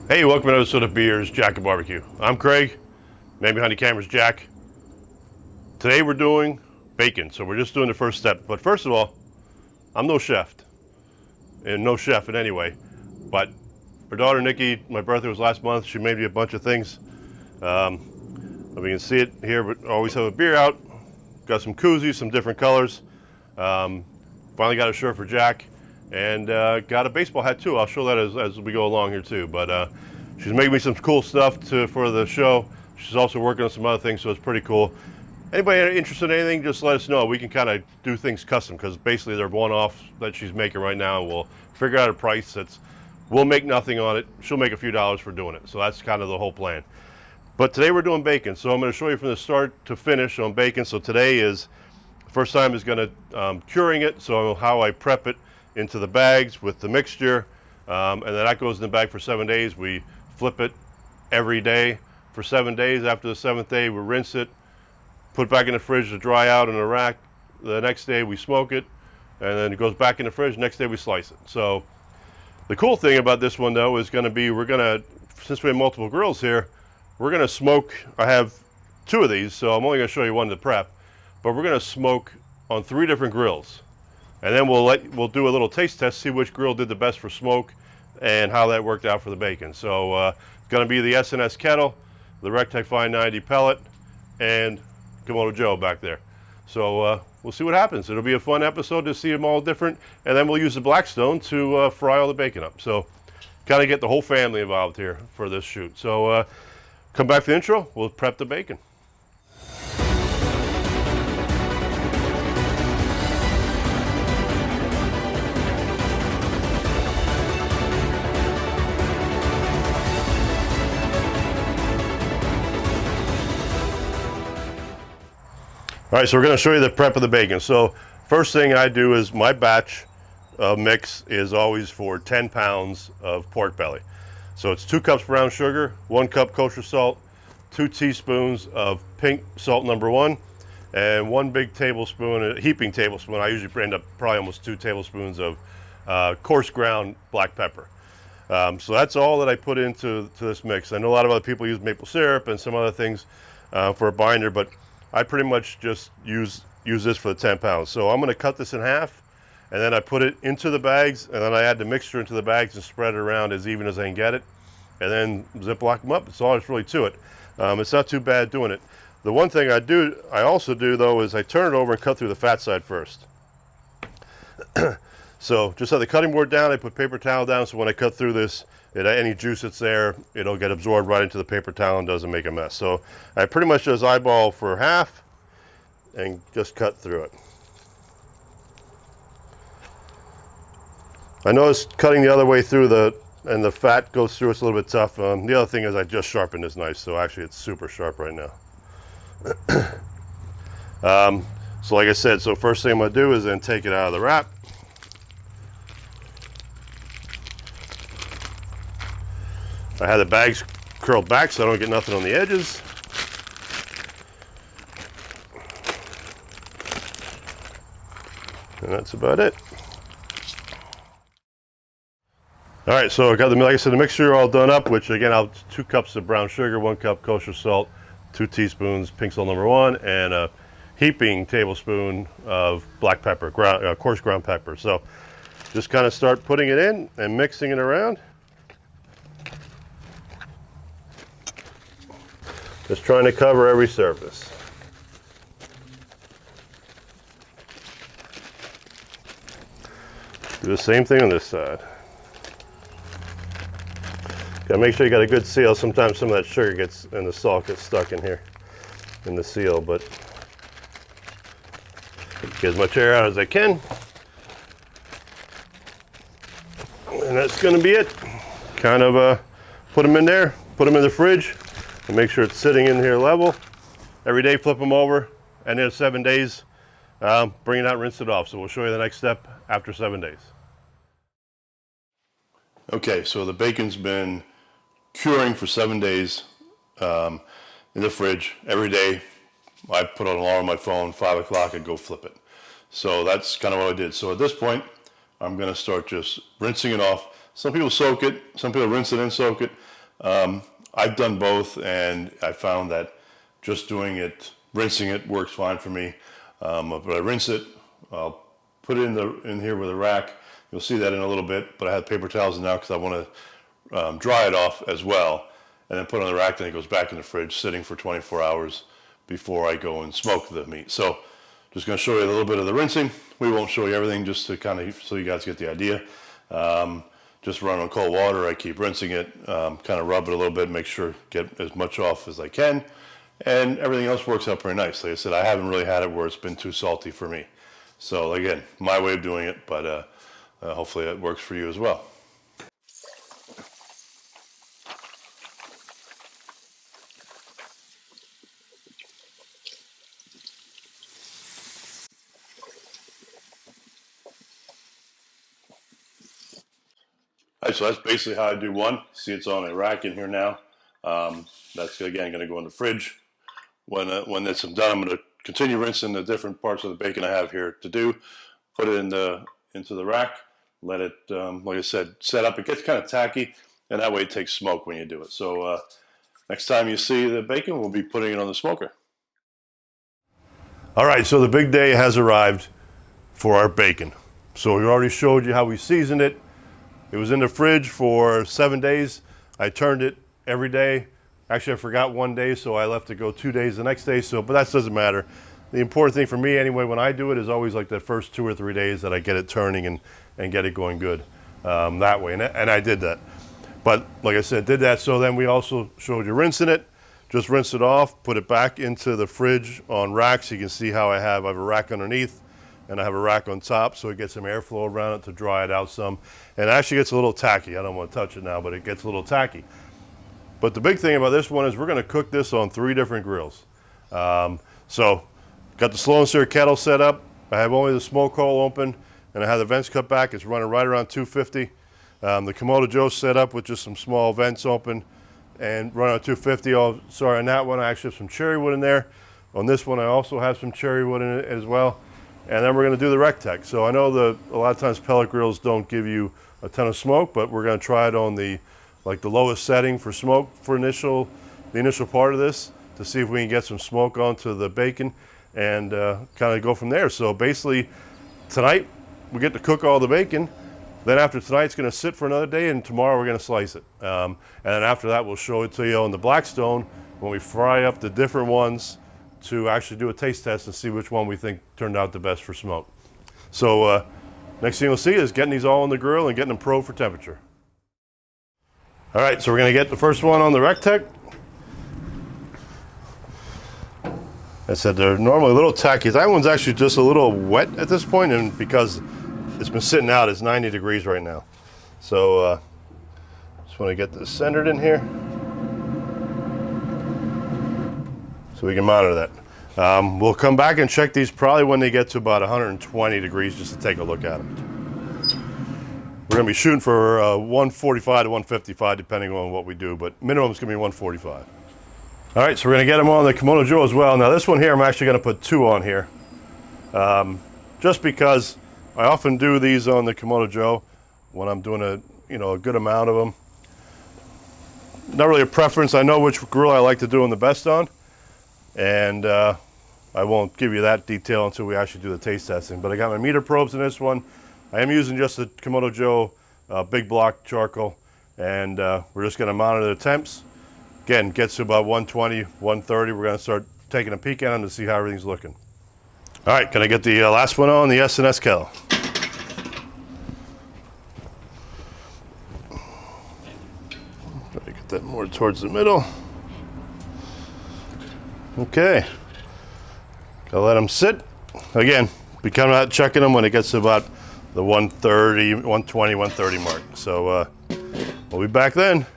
Hey, welcome to another episode of Beers, Jack of Barbecue. I'm Craig, man behind the camera's Jack. Today we're doing bacon, so we're just doing the first step. But first of all, I'm no chef, and no chef in any way. But our daughter Nikki, my birthday was last month, she made me a bunch of things. We can see it here, but always have a beer out. Got some koozies, some different colors. Finally got a shirt for Jack. And got a baseball hat too. I'll show that as we go along here too. But she's making me some cool stuff for the show. She's also working on some other things, so it's pretty cool. Anybody interested in anything, just let us know. We can kind of do things custom because basically they're one-off that she's making right now. We'll figure out a price we'll make nothing on it. She'll make a few dollars for doing it. So that's kind of the whole plan. But today we're doing bacon. So I'm going to show you from the start to finish on bacon. So today is, first time is going to curing it. So how I prep it into the bags with the mixture, and then that goes in the bag for 7 days. We flip it every day for 7 days. After the 7th day, we rinse it, put it back in the fridge to dry out in a rack. The next day we smoke it, and then it goes back in the fridge. Next day we slice it. So the cool thing about this one though is going to be, since we have multiple grills here, we're going to smoke. I have 2 of these, so I'm only going to show you one to prep, but we're going to smoke on 3 different grills. And then we'll do a little taste test, see which grill did the best for smoke and how that worked out for the bacon. So it's going to be the SNS Kettle, the Rec Tec 590 pellet, and Kamado Joe back there. So we'll see what happens. It'll be a fun episode to see them all different, and then we'll use the Blackstone to fry all the bacon up. So kind of get the whole family involved here for this shoot. So come back for the intro, we'll prep the bacon. All right, so we're going to show you the prep of the bacon. So first thing I do is my batch mix is always for 10 pounds of pork belly. So it's 2 cups brown sugar, 1 cup kosher salt, 2 teaspoons of pink salt number 1, and 1 big tablespoon, a heaping tablespoon. I usually end up probably almost 2 tablespoons of coarse ground black pepper. So that's all that I put into this mix. I know a lot of other people use maple syrup and some other things for a binder, but I pretty much just use this for the 10 pounds. So I'm going to cut this in half, and then I put it into the bags, and then I add the mixture into the bags and spread it around as even as I can get it, and then Ziploc them up. That's all there's really to it. It's not too bad doing it. The one thing I also do though is I turn it over and cut through the fat side first. So just have the cutting board down, I put paper towel down, so when I cut through this, any juice that's there, it'll get absorbed right into the paper towel and doesn't make a mess. So I pretty much just eyeball for half and just cut through it. I noticed cutting the other way through and the fat goes through, it's a little bit tough. The other thing is I just sharpened this knife, so actually it's super sharp right now. So like I said, so first thing I'm gonna do is then take it out of the wrap. I have the bags curled back so I don't get nothing on the edges. And that's about it. All right, so I got like I said, the mixture all done up, which again, I'll 2 cups of brown sugar, 1 cup kosher salt, 2 teaspoons pink salt number 1, and a heaping tablespoon of black pepper, coarse ground pepper. So just kind of start putting it in and mixing it around. Just trying to cover every surface. Do the same thing on this side. Gotta make sure you got a good seal. Sometimes some of that sugar and the salt gets stuck in here, in the seal, but get as much air out as I can. And that's gonna be it. Kind of put them in there, put them in the fridge, and make sure it's sitting in here level. Every day flip them over, and then 7 days, bring it out and rinse it off. So we'll show you the next step after 7 days. Okay, so the bacon's been curing for 7 days in the fridge. Every day I put an alarm on my phone, 5 o'clock, I'd go flip it. So that's kind of what I did. So at this point, I'm gonna start just rinsing it off. Some people soak it, some people rinse it and soak it. I've done both, and I found that just doing it, rinsing it, works fine for me. But I rinse it, I'll put it in here with a rack. You'll see that in a little bit, but I have paper towels now because I want to dry it off as well, and then put it on the rack. Then it goes back in the fridge, sitting for 24 hours before I go and smoke the meat. So just going to show you a little bit of the rinsing. We won't show you everything, just to kind of so you guys get the idea. Just run on cold water. I keep rinsing it, kind of rub it a little bit, make sure get as much off as I can, and everything else works out pretty nice. Like I said, I haven't really had it where it's been too salty for me. So again, my way of doing it, but hopefully it works for you as well. All right, so that's basically how I do one. See, it's on a rack in here now. That's again going to go in the fridge. When it's done, I'm going to continue rinsing the different parts of the bacon I have here to do. Put it into the rack. Let it, like I said, set up. It gets kind of tacky, and that way it takes smoke when you do it. So next time you see the bacon, we'll be putting it on the smoker. All right, so the big day has arrived for our bacon. So we already showed you how we seasoned it. It was in the fridge for 7 days. I turned it every day. Actually, I forgot one day, so I left it go 2 days the next day. So, but that doesn't matter. The important thing for me anyway, when I do it, is always like the first 2 or 3 days that I get it turning and get it going good that way. And I did that. But like I said, did that. So then we also showed you rinsing it. Just rinse it off, put it back into the fridge on racks. You can see how I have a rack underneath, and I have a rack on top, so it gets some airflow around it to dry it out some. And it actually gets a little tacky. I don't want to touch it now, but it gets a little tacky. But the big thing about this one is we're going to cook this on 3 different grills. So got the Slow N Sear kettle set up. I have only the smoke hole open, and I have the vents cut back. It's running right around 250. The Kamado Joe set up with just some small vents open and running on 250. Oh, sorry, on that one I actually have some cherry wood in there. On this one I also have some cherry wood in it as well. And then we're going to do the Rec Tec. So I know that a lot of times pellet grills don't give you a ton of smoke, but we're going to try it on the lowest setting for smoke for the initial part of this, to see if we can get some smoke onto the bacon and kind of go from there. So basically tonight we get to cook all the bacon. Then after tonight it's going to sit for another day, and tomorrow we're going to slice it. And then after that we'll show it to you on the Blackstone when we fry up the different ones to actually do a taste test and see which one we think turned out the best for smoke. So next thing you'll see is getting these all on the grill and getting them probed for temperature. All right, so we're going to get the first one on the Rec Tec. I said they're normally a little tacky. That one's actually just a little wet at this point, and because it's been sitting out, it's 90 degrees right now. So just want to get this centered in here so we can monitor that. We'll come back and check these probably when they get to about 120 degrees just to take a look at them. We're going to be shooting for 145 to 155 depending on what we do, but minimum is going to be 145. All right, so we're going to get them on the Kamado Joe as well. Now this one here, I'm actually going to put 2 on here, just because I often do these on the Kamado Joe when I'm doing a good amount of them. Not really a preference. I know which grill I like to do them the best on, and I won't give you that detail until we actually do the taste testing. But I got my meter probes in this one. I am using just the Kamado Joe big block charcoal, and we're just going to monitor the temps. Again, gets to about 120, 130. We're going to start taking a peek at them to see how everything's looking. All right, can I get the last one on, the SNS Kettle? Try to get that more towards the middle. Okay. Gotta let them sit. Again, be coming out checking them when it gets to about the 130, 120, 130 mark. So we'll be back then.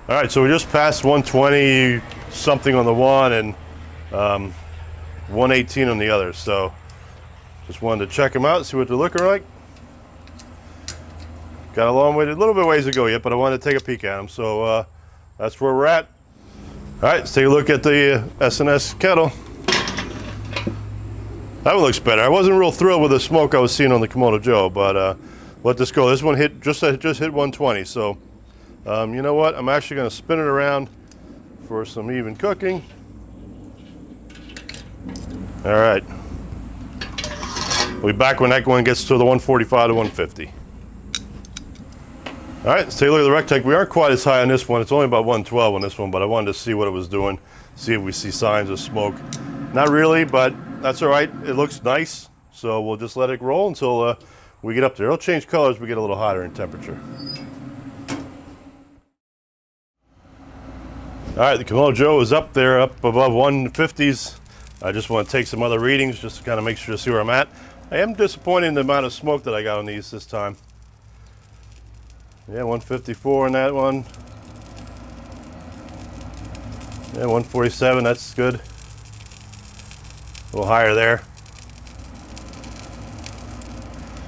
All right, so we just passed 120 something on the one and 118 on the other. So just wanted to check them out, see what they're looking like. Got a long way, a little bit ways to go yet, but I wanted to take a peek at them. So that's where we're at. All right, let's take a look at the SNS Kettle. That one looks better. I wasn't real thrilled with the smoke I was seeing on the Kamado Joe, but let this go. This one just hit 120, so You know what? I'm actually going to spin it around for some even cooking. All right. We'll be back when that one gets to the 145 to 150. All right, let's take a look at the Rec Tec. We aren't quite as high on this one. It's only about 112 on this one, but I wanted to see what it was doing, see if we see signs of smoke. Not really, but that's all right. It looks nice, so we'll just let it roll until we get up there. It'll change colors as we get a little hotter in temperature. All right, the Kamado Joe is up there, up above 150s. I just want to take some other readings just to kind of make sure to see where I'm at. I am disappointed in the amount of smoke that I got on these this time. Yeah, 154 on that one. Yeah, 147, that's good. A little higher there.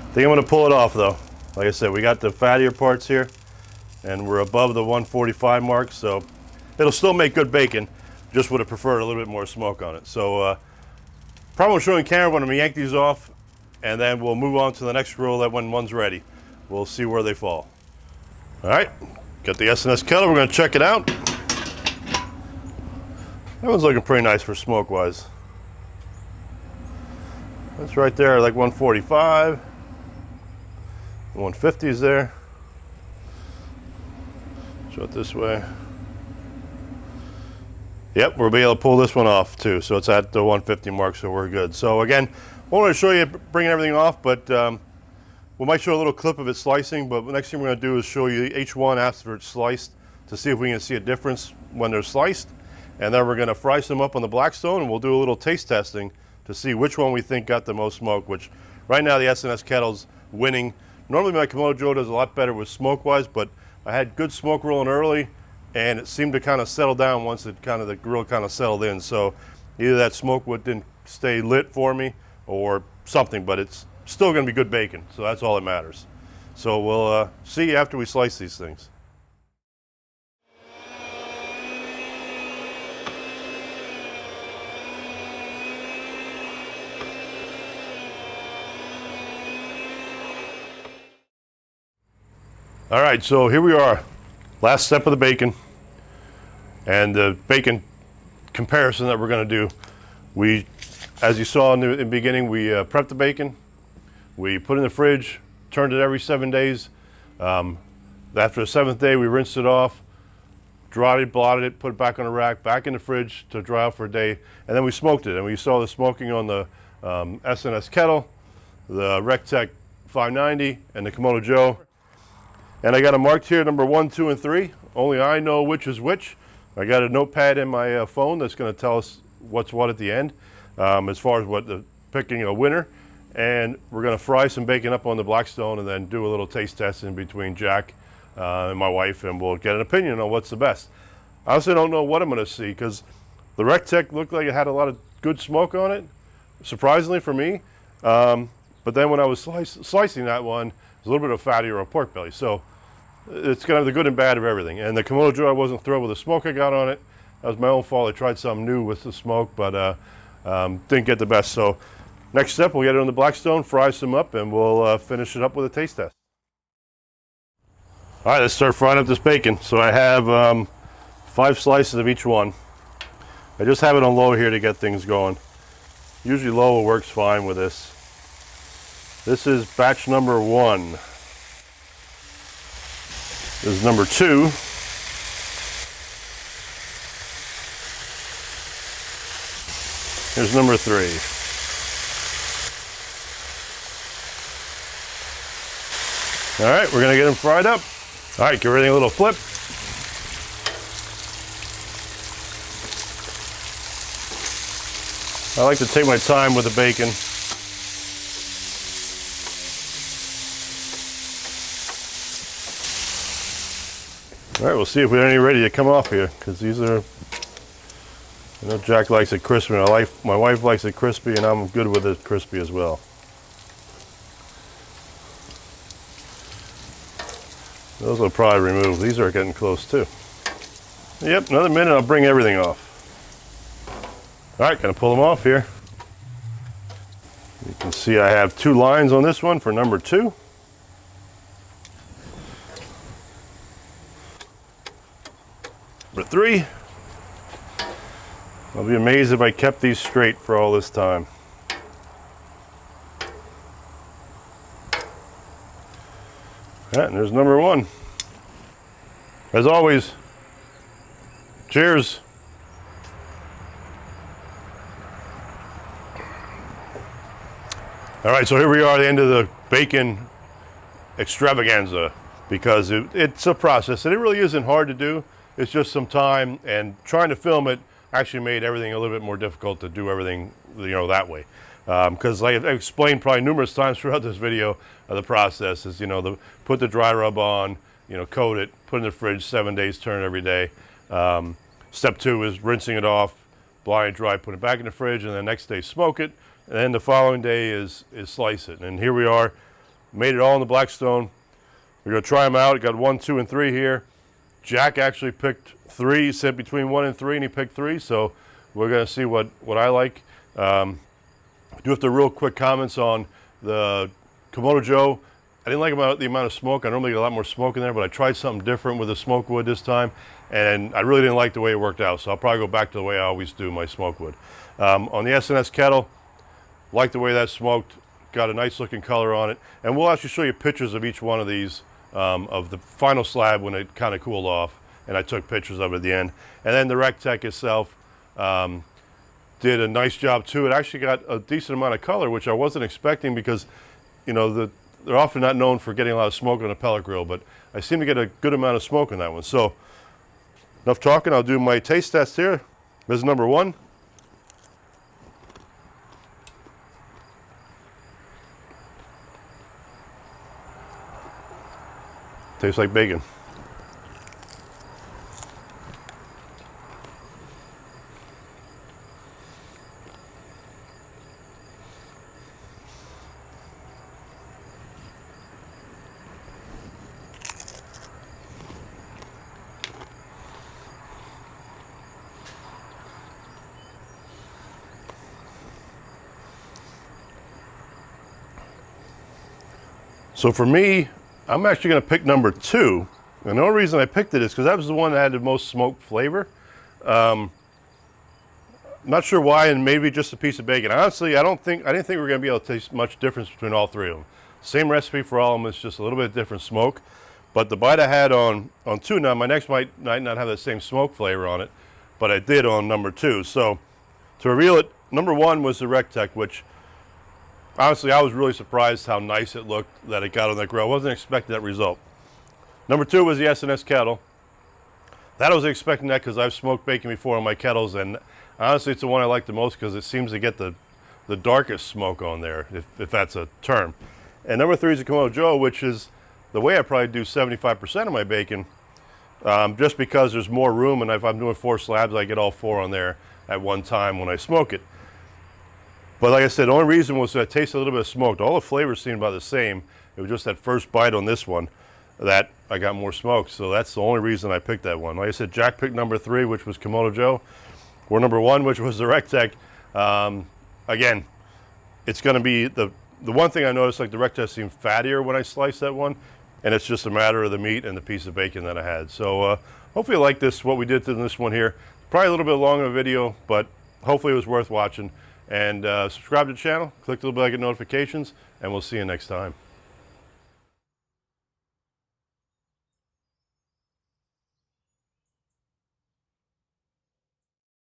I think I'm going to pull it off though. Like I said, we got the fattier parts here and we're above the 145 mark, so it'll still make good bacon. Just would have preferred a little bit more smoke on it. So probably will show you in camera when I'm going to yank these off, and then we'll move on to the next grill that when one's ready. We'll see where they fall. All right, got the SNS Kettle. We're going to check it out. That one's looking pretty nice for smoke wise. That's right there, like 145. 150 is there. Show it this way. Yep, we'll be able to pull this one off too. So it's at the 150 mark, so we're good. So again, I wanted to show you bringing everything off, but we might show a little clip of it slicing, but the next thing we're going to do is show you each one after it's sliced to see if we can see a difference when they're sliced. And then we're going to fry some up on the Blackstone, and we'll do a little taste testing to see which one we think got the most smoke, which right now the SNS Kettle's winning. Normally my Kamado Joe does a lot better with smoke-wise, but I had good smoke rolling early, and it seemed to kind of settle down once it the grill kind of settled in. So either that smoke wood didn't stay lit for me or something, but it's still going to be good bacon, so that's all that matters. So we'll see you after we slice these things. All right, so here we are, last step of the bacon, and the bacon comparison that we're going to do. We, as you saw in the beginning, we prepped the bacon. We put it in the fridge, turned it every 7 days. After the 7th day, we rinsed it off, dried it, blotted it, put it back on a rack, back in the fridge to dry out for a day, and then we smoked it. And we saw the smoking on the SNS Kettle, the Rec Tec 590, and the Kamado Joe. And I got them marked here, number 1, 2, and 3. Only I know which is which. I got a notepad in my phone that's going to tell us what's what at the end, as far as what the picking a winner. And we're going to fry some bacon up on the Blackstone and then do a little taste test in between Jack and my wife, and we'll get an opinion on what's the best. I also don't know what I'm going to see, because the Rec Tec looked like it had a lot of good smoke on it, surprisingly for me. But then when I was slicing that one, there's a little bit of fatty or a pork belly. So it's going to have the good and bad of everything. And the Kamado Joe, I wasn't thrilled with the smoke I got on it. That was my own fault. I tried something new with the smoke, but didn't get the best. So next step, we'll get it on the Blackstone, fry some up, and we'll finish it up with a taste test. All right, let's start frying up this bacon. So I have 5 slices of each one. I just have it on low here to get things going. Usually low works fine with this. This is batch number 1. This is number 2. Here's number 3. All right, we're gonna get them fried up. All right, give everything a little flip. I like to take my time with the bacon. All right, we'll see if we're any ready to come off here, because these are, I know Jack likes it crispy, my wife likes it crispy, and I'm good with it crispy as well. Those will probably remove. These are getting close too. Yep, another minute, I'll bring everything off. All right, gonna pull them off here. You can see I have 2 lines on this one for number 2. Number 3. I'll be amazed if I kept these straight for all this time. And there's number 1. As always, cheers. All right, so here we are at the end of the bacon extravaganza, because it's a process and it really isn't hard to do. It's just some time, and trying to film it actually made everything a little bit more difficult to do everything, you know, that way. Because like I've explained probably numerous times throughout this video, the process is, you know, put the dry rub on, you know, coat it, put it in the fridge 7 days, turn it every day. Step 2 is rinsing it off, blowing it dry, put it back in the fridge, and the next day smoke it. And then the following day is slice it. And here we are, made it all in the Blackstone. We're gonna try them out. Got 1, 2, and 3 here. Jack actually picked 3. He said between 1 and 3, and he picked 3. So we're gonna see what I like. I do have to real quick comments on the Kamado Joe. I didn't like the amount of smoke. I normally get a lot more smoke in there, but I tried something different with the smoke wood this time, and I really didn't like the way it worked out. So I'll probably go back to the way I always do my smoke wood. On the SNS Kettle, like the way that smoked, got a nice looking color on it. And we'll actually show you pictures of each one of these, of the final slab when it kind of cooled off. And I took pictures of it at the end. And then the Rec Tec itself did a nice job too. It actually got a decent amount of color, which I wasn't expecting, because, you know, they're often not known for getting a lot of smoke on a pellet grill, but I seem to get a good amount of smoke on that one. So enough talking, I'll do my taste test here. This is number 1. Tastes like bacon. So for me, I'm actually going to pick number 2. And the only reason I picked it is because that was the one that had the most smoked flavor. Not sure why, and maybe just a piece of bacon. Honestly, I didn't think we were going to be able to taste much difference between all 3 of them. Same recipe for all of them, it's just a little bit different smoke. But the bite I had on 2, now my next might not have that same smoke flavor on it, but I did on number 2. So to reveal it, number 1 was the Rec Tec, which honestly, I was really surprised how nice it looked that it got on that grill. I wasn't expecting that result. Number 2 was the SNS Kettle. That I was expecting that because I've smoked bacon before on my kettles, and honestly, it's the one I like the most because it seems to get the darkest smoke on there, if that's a term. And number 3 is the Kamado Joe, which is the way I probably do 75% of my bacon, just because there's more room, and if I'm doing 4 slabs, I get all 4 on there at one time when I smoke it. But like I said, the only reason was that I tasted a little bit of smoke. All the flavors seemed about the same. It was just that first bite on this one that I got more smoke. So that's the only reason I picked that one. Like I said, Jack picked number 3, which was Kamado Joe, or number 1, which was the Rec Tec. Again, it's going to be the one thing I noticed, like the Rec Tec seemed fattier when I sliced that one, and it's just a matter of the meat and the piece of bacon that I had. So hopefully you like this, what we did to this one here. Probably a little bit long of a video, but hopefully it was worth watching. And subscribe to the channel, click the little bell to get notifications, and we'll see you next time.